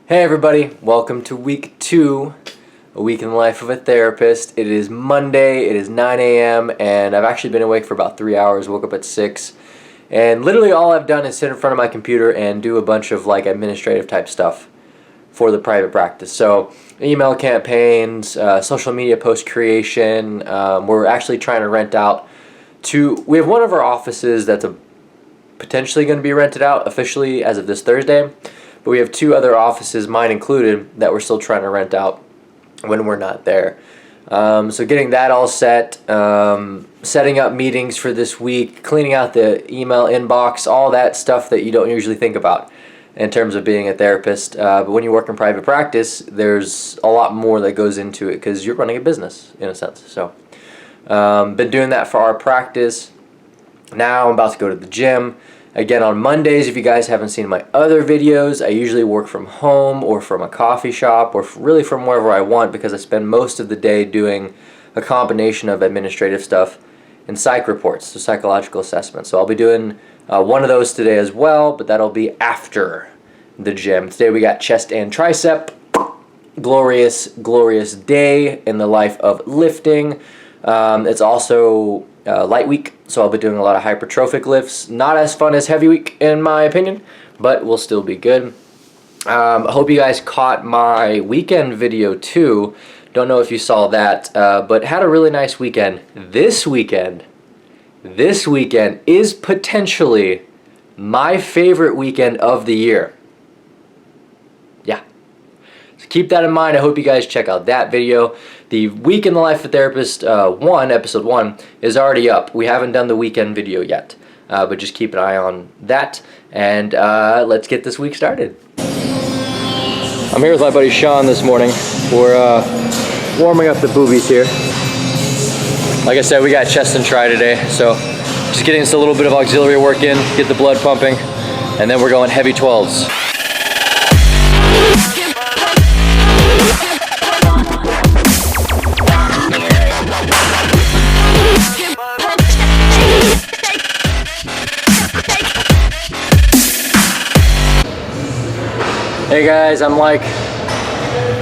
Hey everybody, welcome to week 2, a week in the life of a therapist. It is Monday, it is 9 a.m. and I've actually been awake for about 3 hours, woke up at 6. And literally all I've done is sit in front of my computer and do a bunch of like administrative type stuff for the private practice. So email campaigns, social media post creation. We're actually trying to rent out we have one of our offices that's potentially going to be rented out officially as of this Thursday. But we have 2 other offices, mine included, that we're still trying to rent out when we're not there. So getting that all set, setting up meetings for this week, cleaning out the email inbox, all that stuff that you don't usually think about in terms of being a therapist. But when you work in private practice, there's a lot more that goes into it because you're running a business in a sense. So been doing that for our practice. Now I'm about to go to the gym. Again, on Mondays, if you guys haven't seen my other videos, I usually work from home or from a coffee shop or really from wherever I want because I spend most of the day doing a combination of administrative stuff and psych reports, so psychological assessments. So I'll be doing one of those today as well, but that'll be after the gym. Today we got chest and tricep. Glorious, glorious day in the life of lifting. It's also light week, so I'll be doing a lot of hypertrophic lifts. Not as fun as heavy week in my opinion, but will still be good. I hope you guys caught my weekend video too. Don't know if you saw that, but had a really nice weekend. This weekend is potentially my favorite weekend of the year. Yeah. So keep that in mind. I hope you guys check out that video. The Week in the Life of a Therapist episode 1, is already up. We haven't done the weekend video yet, but just keep an eye on that. And let's get this week started. I'm here with my buddy Sean this morning. We're warming up the boobies here. Like I said, we got chest and tri today, so just getting us a little bit of auxiliary work in, get the blood pumping, and then we're going heavy 12s. Hey guys, I'm like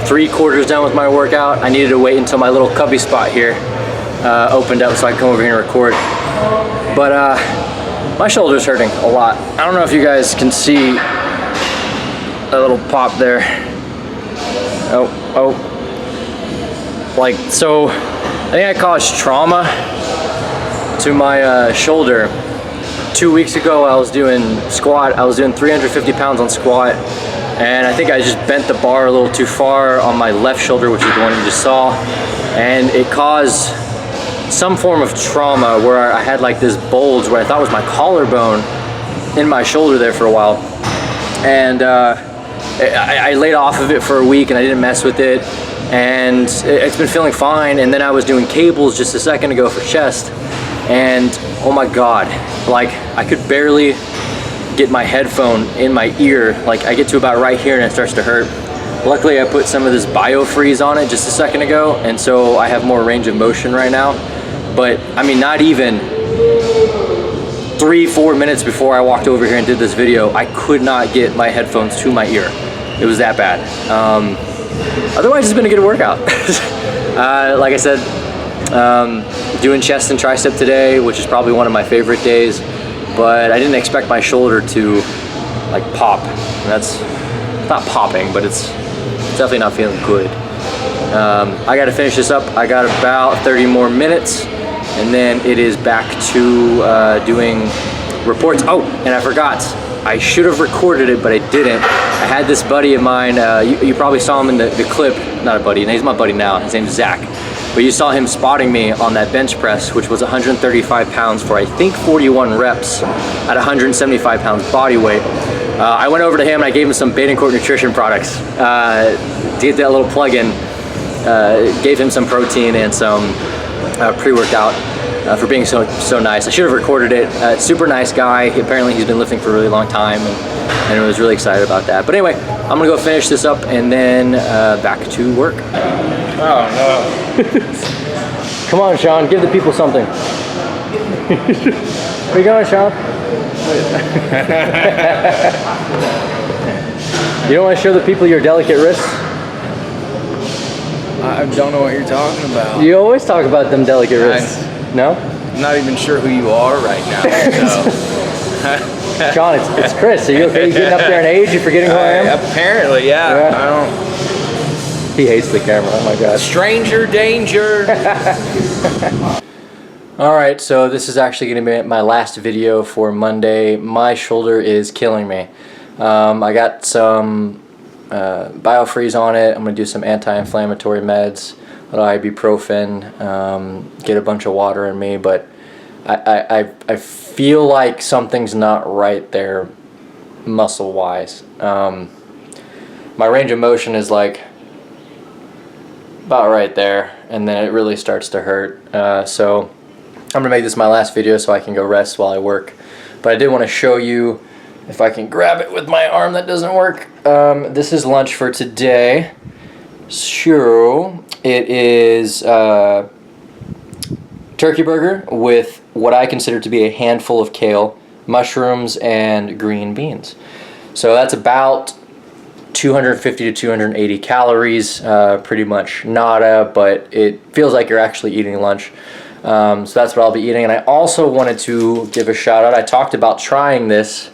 3/4 done with my workout. I needed to wait until my little cubby spot here opened up so I could come over here and record. But my shoulder's hurting a lot. I don't know if you guys can see a little pop there. Oh. Like, so I think I caused trauma to my shoulder. 2 weeks ago I was doing 350 pounds on squat. And I think I just bent the bar a little too far on my left shoulder, which is the one you just saw. And it caused some form of trauma where I had like this bulge where I thought was my collarbone in my shoulder there for a while. And I laid off of it for a week and I didn't mess with it. And it's been feeling fine. And then I was doing cables just a second ago for chest. And oh my God, like I could barely get my headphone in my ear. Like I get to about right here and it starts to hurt. Luckily I put some of this BioFreeze on it just a second ago, and so I have more range of motion right now. But I mean, not even 3-4 minutes before I walked over here and did this video, I could not get my headphones to my ear. It was that bad. Otherwise it's been a good workout. Like I said, doing chest and tricep today, which is probably one of my favorite days. But I didn't expect my shoulder to like pop. That's not popping, but it's definitely not feeling good. I gotta finish this up. I got about 30 more minutes and then it is back to doing reports. Oh, and I forgot. I should have recorded it, but I didn't. I had this buddy of mine, you probably saw him in the clip. Not a buddy, he's my buddy now. His name's Zach. But you saw him spotting me on that bench press, which was 135 pounds for I think 41 reps at 175 pounds body weight. I went over to him and I gave him some Badencourt nutrition products to get that little plug-in. Gave him some protein and some pre-workout for being so nice. I should have recorded it. Super nice guy. Apparently he's been lifting for a really long time and I was really excited about that. But anyway, I'm gonna go finish this up and then back to work. Oh no. Come on, Sean, give the people something. Where you going, Sean? You don't want to show the people your delicate wrists? I don't know what you're talking about. You always talk about them delicate wrists. No? I'm not even sure who you are right now. So. Sean, it's Chris. Are you okay? You getting up there in age? You forgetting who I am? Apparently, yeah. I don't. He hates the camera. Oh my god. Stranger danger. Alright, so this is actually going to be my last video for Monday. My shoulder is killing me. I got some BioFreeze on it. I'm going to do some anti-inflammatory meds, a little ibuprofen, get a bunch of water in me, but I feel like something's not right there muscle-wise. My range of motion is like about right there, and then it really starts to hurt. So I'm gonna make this my last video so I can go rest while I work. But I did want to show you, if I can grab it with my arm that doesn't work. This is lunch for today. So it is turkey burger with what I consider to be a handful of kale, mushrooms, and green beans. So that's about 250 to 280 calories, pretty much nada, but it feels like you're actually eating lunch. So that's what I'll be eating. And I also wanted to give a shout out. I talked about trying this.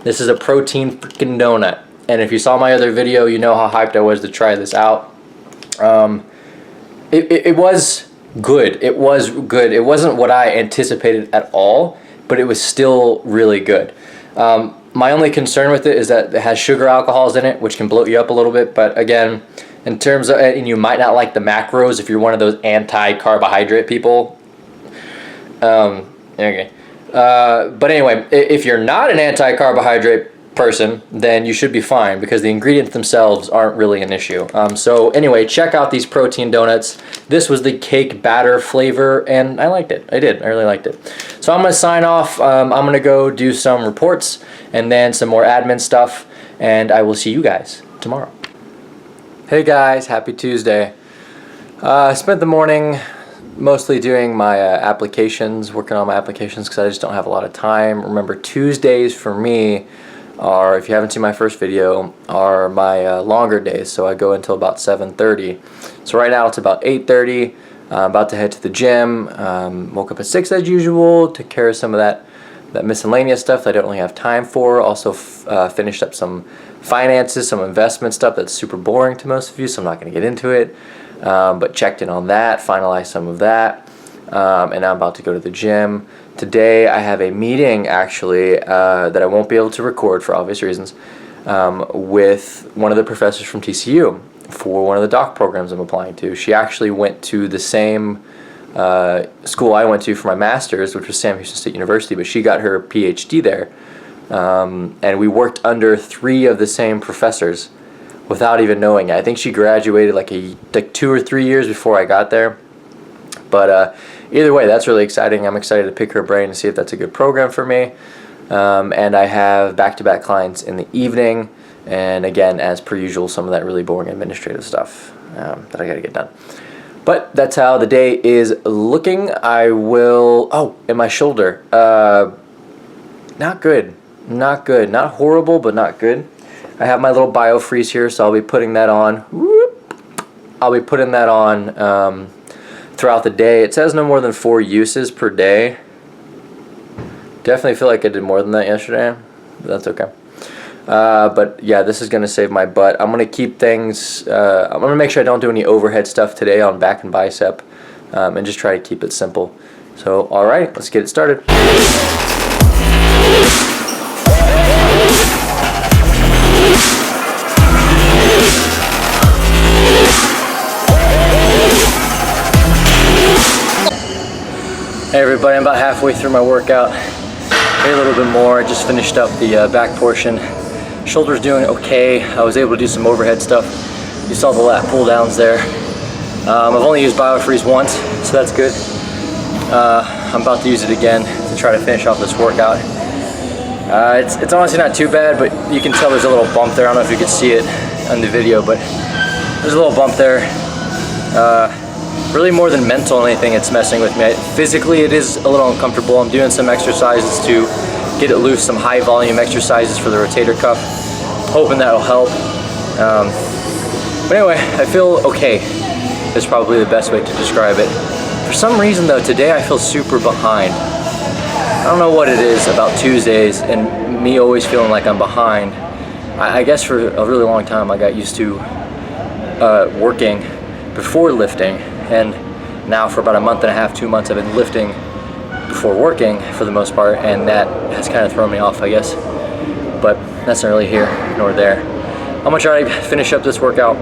This is a protein freaking donut. And if you saw my other video, you know how hyped I was to try this out. It was good. It was good. It wasn't what I anticipated at all, but it was still really good. My only concern with it is that it has sugar alcohols in it, which can bloat you up a little bit. But again, in terms of, and you might not like the macros if you're one of those anti-carbohydrate people. Okay. But anyway, if you're not an anti-carbohydrate person, then you should be fine because the ingredients themselves aren't really an issue. So anyway, check out these protein donuts. This was the cake batter flavor, and I liked it. I really liked it. So I'm going to sign off. I'm going to go do some reports and then some more admin stuff, and I will see you guys tomorrow. Hey guys, happy Tuesday. I spent the morning mostly doing my applications, working on my applications because I just don't have a lot of time. Remember, Tuesdays for me are, if you haven't seen my first video, are my longer days, so I go until about 7:30. So right now it's about 8:30. I'm about to head to the gym. Woke up at 6 as usual, took care of some of that miscellaneous stuff that I don't really have time for. Also finished up some finances, some investment stuff that's super boring to most of you, so I'm not going to get into it. But checked in on that, finalized some of that, and now I'm about to go to the gym. Today I have a meeting actually that I won't be able to record for obvious reasons with one of the professors from TCU for one of the doc programs I'm applying to. She actually went to the same school I went to for my master's, which was Sam Houston State University, but she got her PhD there. And we worked under 3 of the same professors without even knowing it. I think she graduated like 2 or 3 years before I got there. But either way, that's really exciting. I'm excited to pick her brain and see if that's a good program for me. And I have back-to-back clients in the evening. And again, as per usual, some of that really boring administrative stuff that I got to get done. But that's how the day is looking. I will... Oh, and my shoulder. Not good. Not good. Not horrible, but not good. I have my little BioFreeze here, so I'll be putting that on. Whoop. I'll be putting that on throughout the day. It says no more than 4 uses per day. Definitely feel like I did more than that yesterday, but that's okay. But yeah, this is going to save my butt. I'm going to keep things, I'm going to make sure I don't do any overhead stuff today on back and bicep, and just try to keep it simple. So, alright, let's get it started. Hey everybody, I'm about halfway through my workout, maybe a little bit more. I just finished up the back portion. Shoulder's doing okay. I was able to do some overhead stuff. You saw the lat pull downs there. I've only used BioFreeze once, so that's good. I'm about to use it again to try to finish off this workout. It's honestly not too bad, but you can tell there's a little bump there. I don't know if you could see it on the video, but there's a little bump there. Really more than mental or anything, it's messing with me. Physically, it is a little uncomfortable. I'm doing some exercises to get it loose, some high volume exercises for the rotator cuff. hoping that'll help. But anyway, I feel okay. Is probably the best way to describe it. For some reason though, today I feel super behind. I don't know what it is about Tuesdays and me always feeling like I'm behind. I guess for a really long time I got used to working before lifting, and now for about a month and a half, 2 months, I've been lifting before working for the most part, and that has kind of thrown me off, I guess. But that's not really here nor there. I'm gonna try to finish up this workout,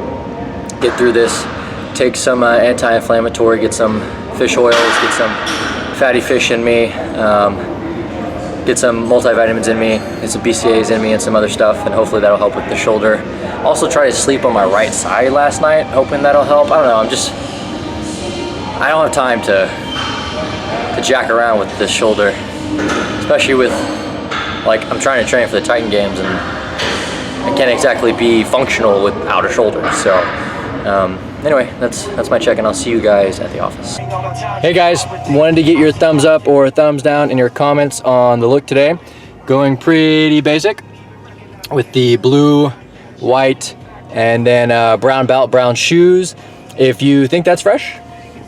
get through this, take some anti-inflammatory, get some fish oils, get some fatty fish in me, get some multivitamins in me, get some BCAAs in me, and some other stuff, and hopefully that'll help with the shoulder. Also tried to sleep on my right side last night, hoping that'll help. I don't know, I don't have time to jack around with this shoulder, especially with, like, I'm trying to train for the Titan Games, and I can't exactly be functional without a shoulder. So anyway, that's my check, and I'll see you guys at the office. Hey guys, wanted to get your thumbs up or thumbs down in your comments on the look today. Going pretty basic with the blue, white, and then brown belt, brown shoes. If you think that's fresh,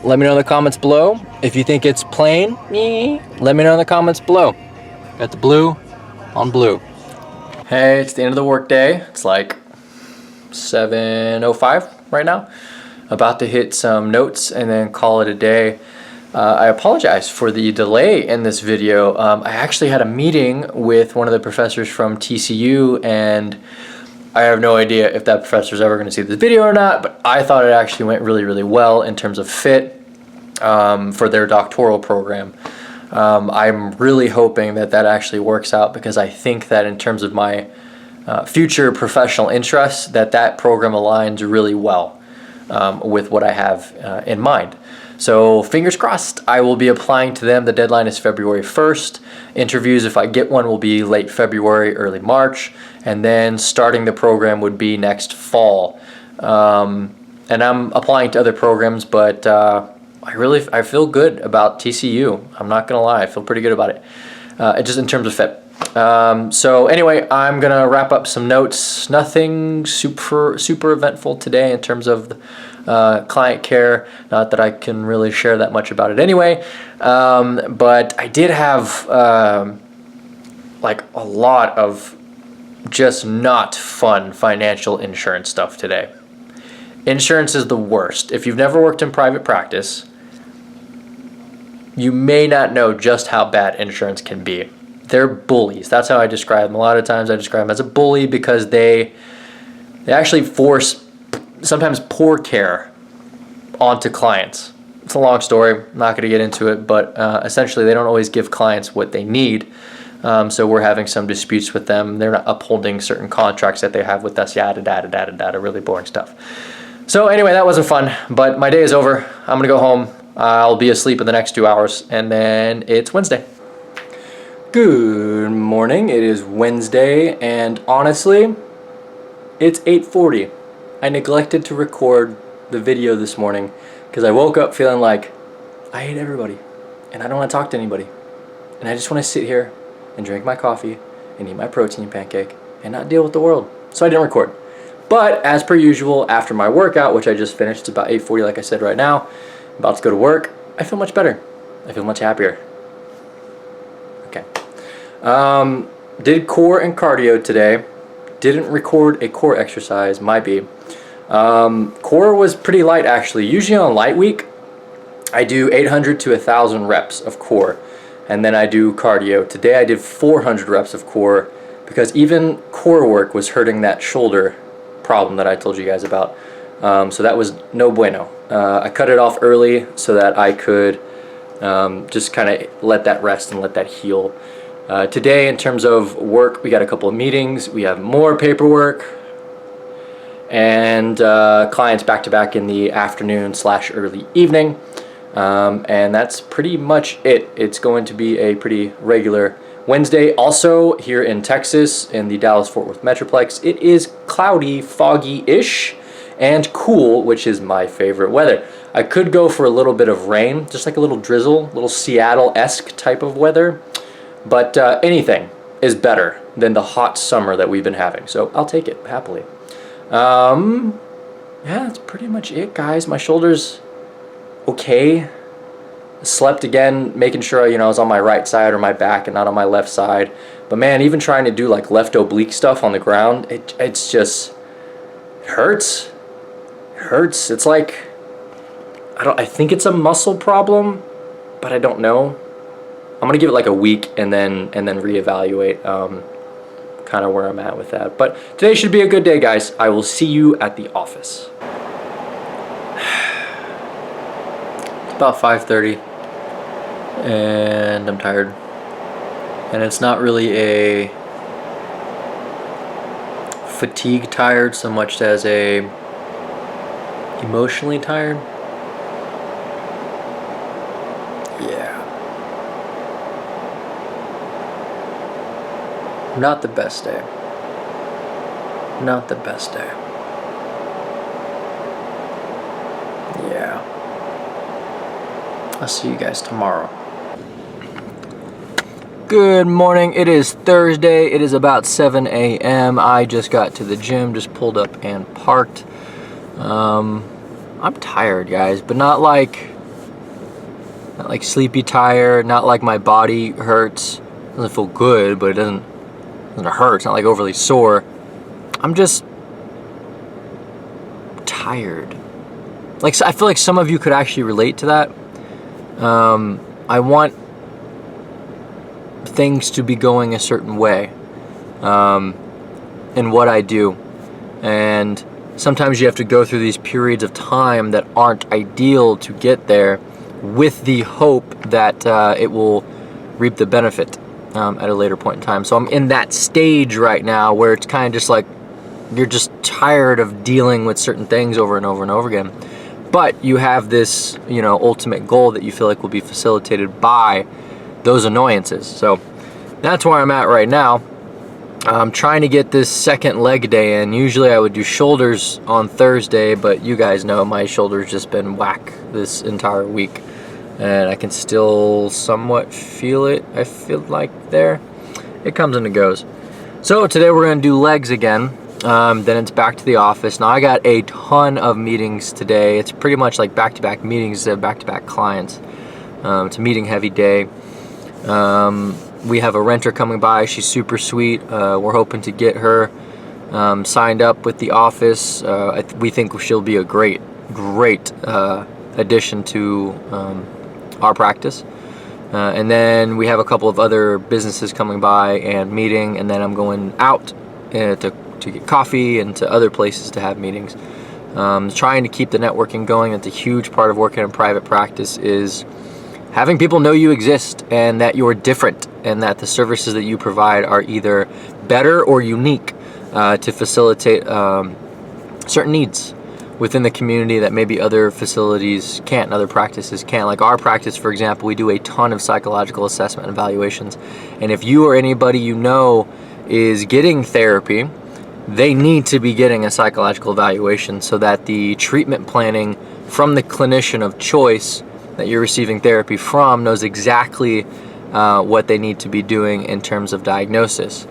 let me know in the comments below. If you think it's plain, let me know in the comments below. Got the blue on blue. Hey, it's the end of the work day. It's like 7:05 right now. About to hit some notes and then call it a day. I apologize for the delay in this video. I actually had a meeting with one of the professors from TCU, and I have no idea if that professor is ever going to see this video or not, but I thought it actually went really, really well in terms of fit for their doctoral program. I'm really hoping that that actually works out, because I think that in terms of my future professional interests, that program aligns really well with what I have in mind. So fingers crossed, I will be applying to them. The deadline is February 1st. Interviews, if I get one, will be late February, early March, and then starting the program would be next fall. And I'm applying to other programs, but I feel good about TCU. I'm not gonna lie, I feel pretty good about it, just in terms of fit. So anyway, I'm gonna wrap up some notes. Nothing super eventful today in terms of client care. Not that I can really share that much about it anyway. But I did have like a lot of just not fun financial insurance stuff today. Insurance is the worst. If you've never worked in private practice, you may not know just how bad insurance can be. They're bullies. That's how I describe them. A lot of times I describe them as a bully, because they actually force sometimes poor care onto clients. It's a long story. I'm not going to get into it, but essentially they don't always give clients what they need. So we're having some disputes with them. They're not upholding certain contracts that they have with us. Yada, yada, yada, yada. Really boring stuff. So anyway, that wasn't fun, but my day is over. I'm going to go home. I'll be asleep in the next 2 hours, and then it's Wednesday. Good morning. It is Wednesday, and honestly, it's 8:40. I neglected to record the video this morning because I woke up feeling like I hate everybody, and I don't want to talk to anybody, and I just want to sit here and drink my coffee and eat my protein pancake and not deal with the world. So I didn't record. But as per usual, after my workout, which I just finished, it's about 8:40 like I said right now, about to go to work, I feel much better. I feel much happier. Okay. Did core and cardio today. Didn't record a core exercise, might be. Core was pretty light actually. Usually on light week, I do 800 to 1,000 reps of core, and then I do cardio. Today I did 400 reps of core, because even core work was hurting that shoulder problem that I told you guys about. So that was no bueno. I cut it off early so that I could just kind of let that rest and let that heal. Today, in terms of work, we got a couple of meetings. We have more paperwork, and clients back to back in the afternoon / early evening. And that's pretty much it. It's going to be a pretty regular Wednesday. Also, here in Texas, in the Dallas-Fort Worth Metroplex, it is cloudy, foggy-ish, and cool, which is my favorite weather. I could go for a little bit of rain, just like a little drizzle, little Seattle-esque type of weather, but anything is better than the hot summer that we've been having. So I'll take it happily. Yeah, that's pretty much it, guys. My shoulder's okay. Slept again, making sure, I was on my right side or my back and not on my left side. But man, even trying to do like left oblique stuff on the ground, it's just, it hurts. It hurts. It's like, I think it's a muscle problem, but I don't know. I'm gonna give it like a week and then reevaluate kind of where I'm at with that. But today should be a good day, guys. I will see you at the office. It's about 5:30 and I'm tired. And it's not really a fatigue tired so much as a emotionally tired. Yeah. Not the best day. Not the best day. Yeah. I'll see you guys tomorrow. Good morning. It is Thursday. It is about 7 a.m. I just got to the gym, just pulled up and parked. I'm tired, guys, but not like sleepy tired, not like my body hurts. It doesn't feel good, but it doesn't hurt. It's not like overly sore. I'm just tired. Like, I feel like some of you could actually relate to that. I want things to be going a certain way in what I do, and sometimes you have to go through these periods of time that aren't ideal to get there, with the hope that it will reap the benefit at a later point in time. So I'm in that stage right now where it's kind of just like you're just tired of dealing with certain things over and over and over again, but you have this ultimate goal that you feel like will be facilitated by those annoyances. So that's where I'm at right now. I'm trying to get this second leg day in. Usually I would do shoulders on Thursday, but you guys know my shoulder's just been whack this entire week, and I can still somewhat feel it. I feel like there. It comes and it goes. So today we're going to do legs again. Then it's back to the office. Now I got a ton of meetings today. It's pretty much like back-to-back meetings, back-to-back clients. It's a meeting heavy day. We have a renter coming by. She's super sweet. We're hoping to get her signed up with the office. We think she'll be a great addition to our practice. And then we have a couple of other businesses coming by and meeting, and then I'm going out to get coffee and to other places to have meetings. Trying to keep the networking going. That's a huge part of working in private practice, is having people know you exist and that you're different, and that the services that you provide are either better or unique to facilitate certain needs within the community that maybe other facilities can't and other practices can't. Like our practice, for example, we do a ton of psychological assessment and evaluations. And if you or anybody you know is getting therapy, they need to be getting a psychological evaluation so that the treatment planning from the clinician of choice that you're receiving therapy from knows exactly what they need to be doing in terms of diagnosis,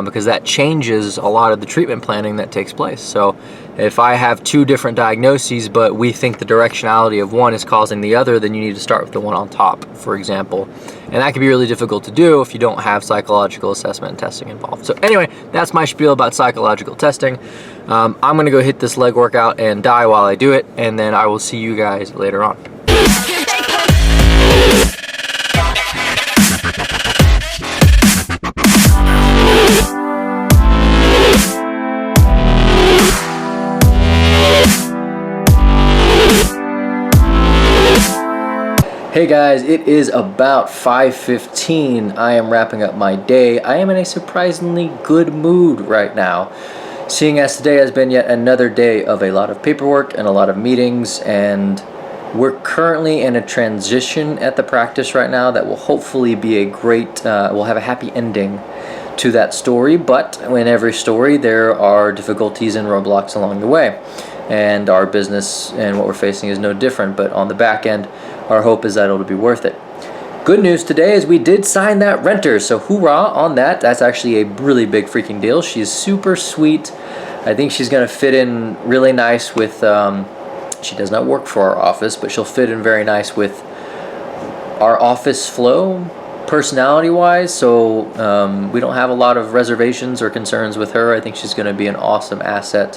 because that changes a lot of the treatment planning that takes place. So if I have two different diagnoses, but we think the directionality of one is causing the other, then you need to start with the one on top, for example. And that can be really difficult to do if you don't have psychological assessment and testing involved. So anyway, that's my spiel about psychological testing. I'm going to go hit this leg workout and die while I do it, and then I will see you guys later on. Hey guys, it is about 5:15. I am wrapping up my day. I am in a surprisingly good mood right now, seeing as today has been yet another day of a lot of paperwork and a lot of meetings, and we're currently in a transition at the practice right now that will hopefully be a great, we'll have a happy ending to that story. But in every story there are difficulties and roadblocks along the way, and our business and what we're facing is no different. But on the back end, our hope is that it'll be worth it. Good news today is we did sign that renter, so hoorah on that. That's actually a really big freaking deal. She's super sweet. I think she's going to fit in really nice with, she does not work for our office, but she'll fit in very nice with our office flow, personality-wise, so we don't have a lot of reservations or concerns with her. I think she's going to be an awesome asset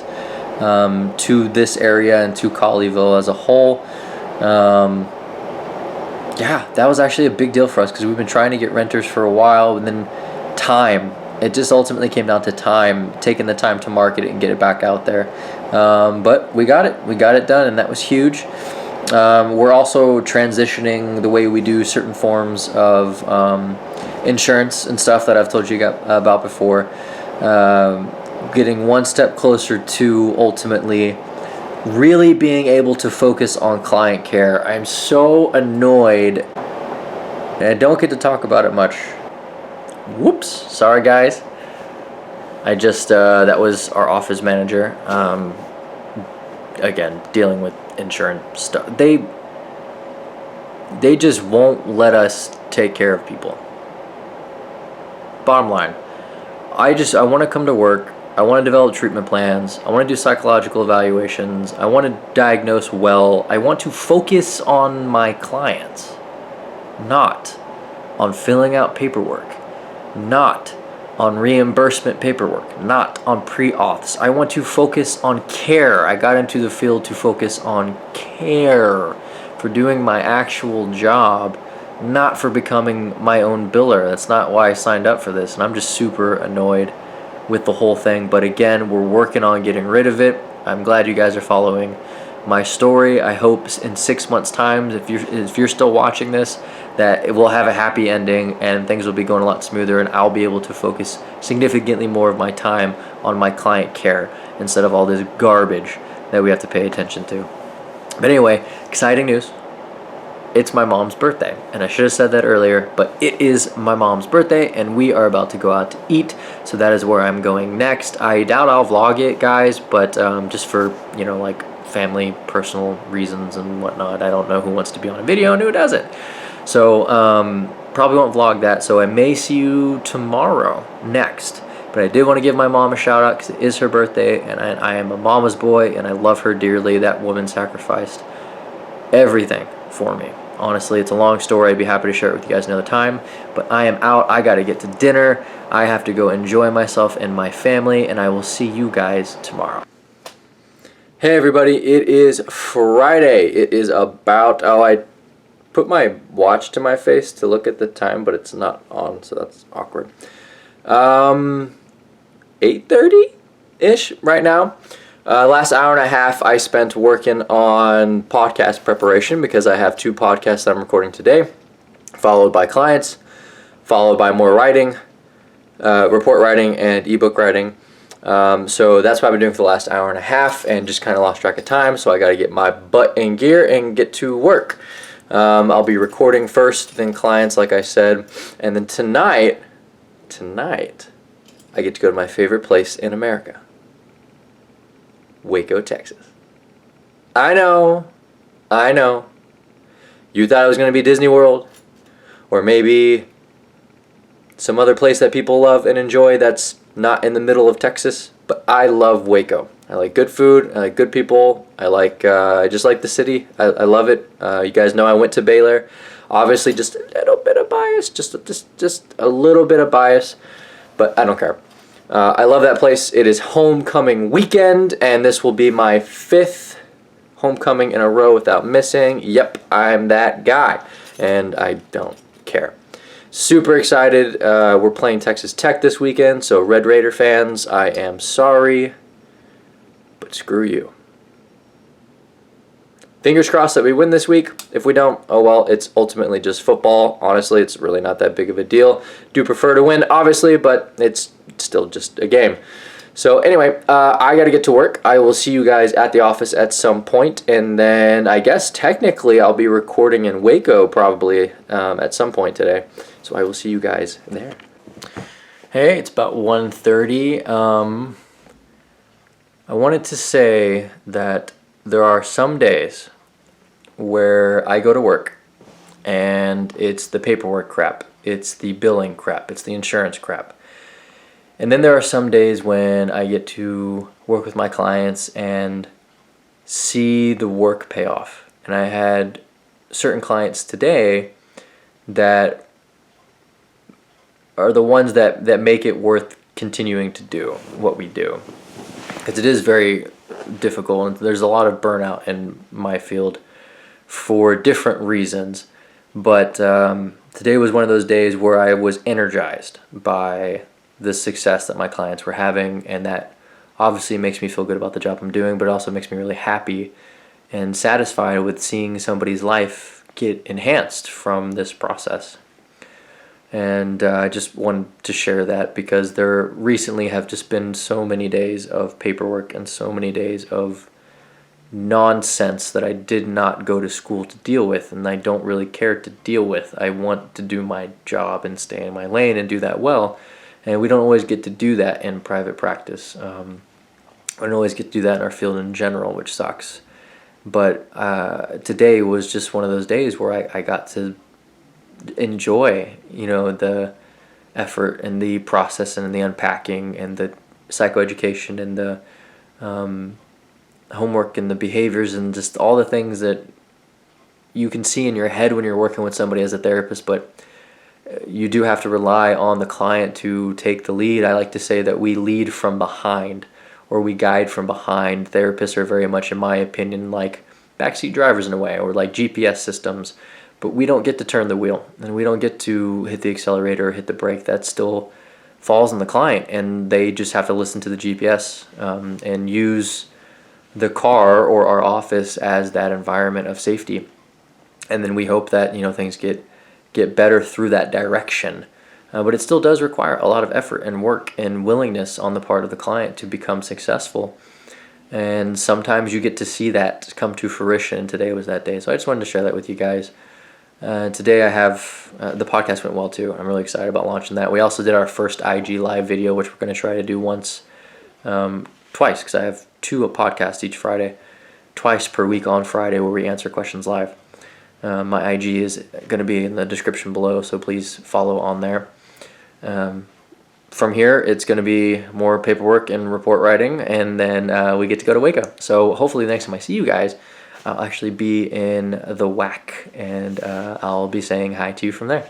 to this area and to Colleyville as a whole. Yeah, that was actually a big deal for us because we've been trying to get renters for a while, and then time. It just ultimately came down to time, taking the time to market it and get it back out there. But we got it. We got it done, and that was huge. We're also transitioning the way we do certain forms of insurance and stuff that I've told you about before. Getting one step closer to ultimately really being able to focus on client care. I'm so annoyed, and I don't get to talk about it much. Whoops, sorry guys. I just, that was our office manager. Again, dealing with insurance stuff. They just won't let us take care of people. Bottom line, I want to come to work. I want to develop treatment plans. I want to do psychological evaluations. I want to diagnose well. I want to focus on my clients, not on filling out paperwork, not on reimbursement paperwork, not on pre-auths. I want to focus on care. I got into the field to focus on care, for doing my actual job, not for becoming my own biller. That's not why I signed up for this, and I'm just super annoyed with the whole thing. But again, we're working on getting rid of it. I'm glad you guys are following my story. I hope in 6 months' time, if you're still watching this, that it will have a happy ending and things will be going a lot smoother, and I'll be able to focus significantly more of my time on my client care instead of all this garbage that we have to pay attention to. But anyway, exciting news. It's my mom's birthday, and I should have said that earlier, but it is my mom's birthday, and we are about to go out to eat, so that is where I'm going next. I doubt I'll vlog it, guys, but just for, like family, personal reasons and whatnot. I don't know who wants to be on a video and who doesn't. So, probably won't vlog that, so I may see you tomorrow, next. But I did want to give my mom a shout out because it is her birthday, and I am a mama's boy, and I love her dearly. That woman sacrificed everything for me. Honestly, it's a long story. I'd be happy to share it with you guys another time. But I am out. I got to get to dinner. I have to go enjoy myself and my family, and I will see you guys tomorrow. Hey everybody, it is Friday. It is about, I put my watch to my face to look at the time, but it's not on, so that's awkward. 8:30-ish right now. Last hour and a half I spent working on podcast preparation because I have 2 podcasts that I'm recording today, followed by clients, followed by more writing, report writing and ebook writing. So that's what I've been doing for the last hour and a half, and just kind of lost track of time, so I got to get my butt in gear and get to work. I'll be recording first, then clients, like I said, and then tonight, I get to go to my favorite place in America. Waco, Texas. I know. You thought it was going to be Disney World, or maybe some other place that people love and enjoy that's not in the middle of Texas, but I love Waco. I like good food, I like good people, I just like the city. I love it. You guys know I went to Baylor. Obviously just a little bit of bias, just a little bit of bias, but I don't care. I love that place. It is homecoming weekend, and this will be my 5th homecoming in a row without missing. Yep, I'm that guy, and I don't care. Super excited. We're playing Texas Tech this weekend, so Red Raider fans, I am sorry, but screw you. Fingers crossed that we win this week. If we don't, oh well, it's ultimately just football. Honestly, it's really not that big of a deal. Do prefer to win, obviously, but it's still just a game. So anyway, I got to get to work. I will see you guys at the office at some point, and then I guess technically I'll be recording in Waco probably at some point today. So I will see you guys there. Hey, it's about 1:30. I wanted to say that there are some days where I go to work and it's the paperwork crap, it's the billing crap, it's the insurance crap. And then there are some days when I get to work with my clients and see the work pay off. And I had certain clients today that are the ones that make it worth continuing to do what we do. Because it is very difficult, and there's a lot of burnout in my field for different reasons. But today was one of those days where I was energized by the success that my clients were having, and that obviously makes me feel good about the job I'm doing, but it also makes me really happy and satisfied with seeing somebody's life get enhanced from this process. And I just wanted to share that because there recently have just been so many days of paperwork and so many days of nonsense that I did not go to school to deal with, and I don't really care to deal with. I want to do my job and stay in my lane and do that well, and we don't always get to do that in private practice. I don't always get to do that in our field in general, which sucks. But today was just one of those days where I got to enjoy, the effort and the process and the unpacking and the psychoeducation and the homework and the behaviors and just all the things that you can see in your head when you're working with somebody as a therapist, but you do have to rely on the client to take the lead. I like to say that we lead from behind, or we guide from behind. Therapists are very much, in my opinion, like backseat drivers in a way, or like GPS systems, but we don't get to turn the wheel, and we don't get to hit the accelerator or hit the brake. That still falls on the client, and they just have to listen to the GPS and use the car or our office as that environment of safety. And then we hope that things get better through that direction. But it still does require a lot of effort and work and willingness on the part of the client to become successful. And sometimes you get to see that come to fruition. Today was that day. So I just wanted to share that with you guys. Today I have, the podcast went well too. I'm really excited about launching that. We also did our first IG live video, which we're going to try to do twice, because I have two podcasts each Friday, twice per week on Friday, where we answer questions live. My IG is going to be in the description below, so please follow on there. From here, it's going to be more paperwork and report writing, and then we get to go to Waco. So hopefully the next time I see you guys, I'll actually be in the WAC, and I'll be saying hi to you from there.